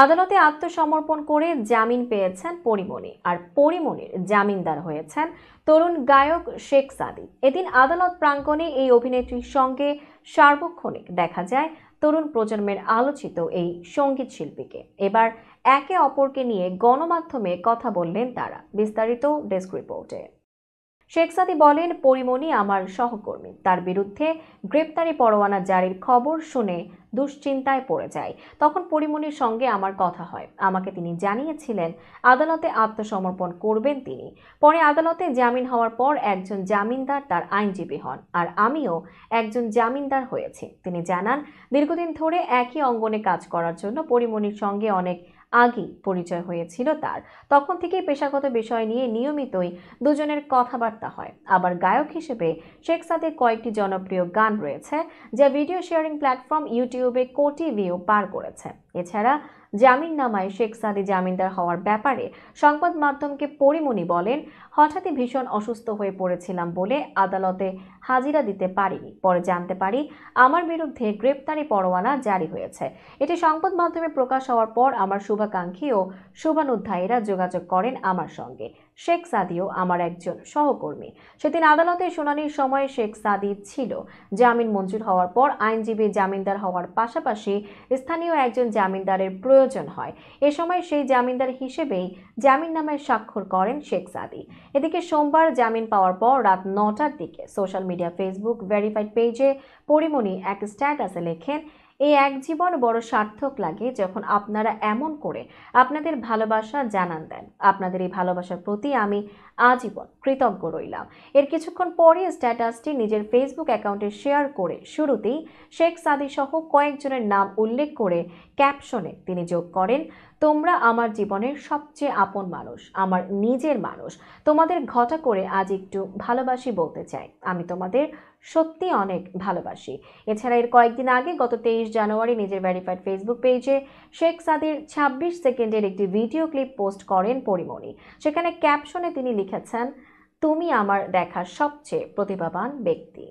আদালতে আত্মসমর্পণ করে জামিন পেয়েছেন পরীমনি, আর পরীমনির জামিনদার হয়েছেন তরুণ গায়ক শেখ সাদী। এদিন আদালত প্রাঙ্গণে এই অভিনেত্রীর সঙ্গে সার্বক্ষণিক দেখা যায় তরুণ প্রজন্মের আলোচিত এই সঙ্গীত শিল্পীকে। এবার একে অপরকে নিয়ে গণমাধ্যমে কথা বললেন তারা। বিস্তারিত ডেস্ক রিপোর্টে। শেখ সাদী বলেন, পরীমনি আমার সহকর্মী, তার বিরুদ্ধে গ্রেপ্তারি পরোয়ানা জারির খবর শুনে দুশ্চিন্তায় পড়ে যায়। তখন পরীমনির সঙ্গে আমার কথা হয়, আমাকে তিনি জানিয়েছিলেন আদালতে আত্মসমর্পণ করবেন তিনি। পরে আদালতে জামিন হওয়ার পর একজন জামিনদার তার আইনজীবী হন, আর আমিও একজন জামিনদার হয়েছি। তিনি জানান, দীর্ঘদিন ধরে একই অঙ্গনে কাজ করার জন্য পরীমনির সঙ্গে অনেক আগেই পরিচয় হয়েছিল তার। তখন থেকেই পেশাগত বিষয় নিয়ে নিয়মিতই দুজনের কথাবার্তা হয়। আবার গায়ক হিসেবে শেখ সাদীর কয়েকটি জনপ্রিয় গান রয়েছে, যা ভিডিও শেয়ারিং প্ল্যাটফর্ম ইউটিউবে কোটি ভিউ পার করেছে। এছাড়া জামিননামায় শেখ সাদী জামিনদার হওয়ার ব্যাপারে সংবাদ মাধ্যমকে পরীমনি বলেন, হঠাৎই ভীষণ অসুস্থ হয়ে পড়েছিলাম বলে আদালতে হাজিরা দিতে পারিনি। পরে জানতে পারি আমার বিরুদ্ধে গ্রেপ্তারি পরোয়ানা জারি হয়েছে। এটি সংবাদ মাধ্যমে প্রকাশ হওয়ার পর আমার শুভাকাঙ্ক্ষী ও শুভানুধ্যায়ীরা যোগাযোগ করেন আমার সঙ্গে। শেখ সাদীও আমার একজন সহকর্মী। সেদিন আদালতে শুনানির সময় শেখ সাদী ছিল। জামিন মঞ্জুর হওয়ার পর আইনজীবী জামিনদার হওয়ার পাশাপাশি স্থানীয় একজন জামিনদারের প্রয়োজন হয়। এ সময় সেই জামিনদার হিসেবেই জামিননামায় স্বাক্ষর করেন শেখ সাদী। এদিকে সোমবার জামিন পাওয়ার পর রাত ৯টার দিকে সোশ্যাল মিডিয়া ফেসবুক ভেরিফাইড পেজে পরীমনি এক স্ট্যাটাসে লেখেন, এই এক জীবন বড় সার্থক লাগে যখন আপনারা এমন করে আপনাদের ভালোবাসা জানান দেন। আপনাদের এই ভালোবাসার প্রতি আমি আজীবন কৃতজ্ঞ রইলাম। এর কিছুক্ষণ পরে স্ট্যাটাসটি নিজের ফেসবুক অ্যাকাউন্টে শেয়ার করে শুরুতেই শেখ সাদী সহ কয়েকজনের নাম উল্লেখ করে ক্যাপশনে তিনি যোগ করেন, তোমরা আমার জীবনের সবচেয়ে আপন মানুষ, আমার নিজের মানুষ। তোমাদের ঘটা করে আজ একটু ভালোবাসি বলতে চাই। আমি তোমাদের সত্যি অনেক ভালোবাসি। এছাড়া এর কয়েকদিন আগে গত 23 জানুয়ারি নিজের ভেরিফাইড ফেসবুক পেজে শেখ সাদীর 26 সেকেন্ডের একটি ভিডিও ক্লিপ পোস্ট করেন পরীমনি। সেখানে ক্যাপশনে তিনি লিখেছেন, তুমি আমার দেখা সবচেয়ে প্রতিভাবান ব্যক্তি।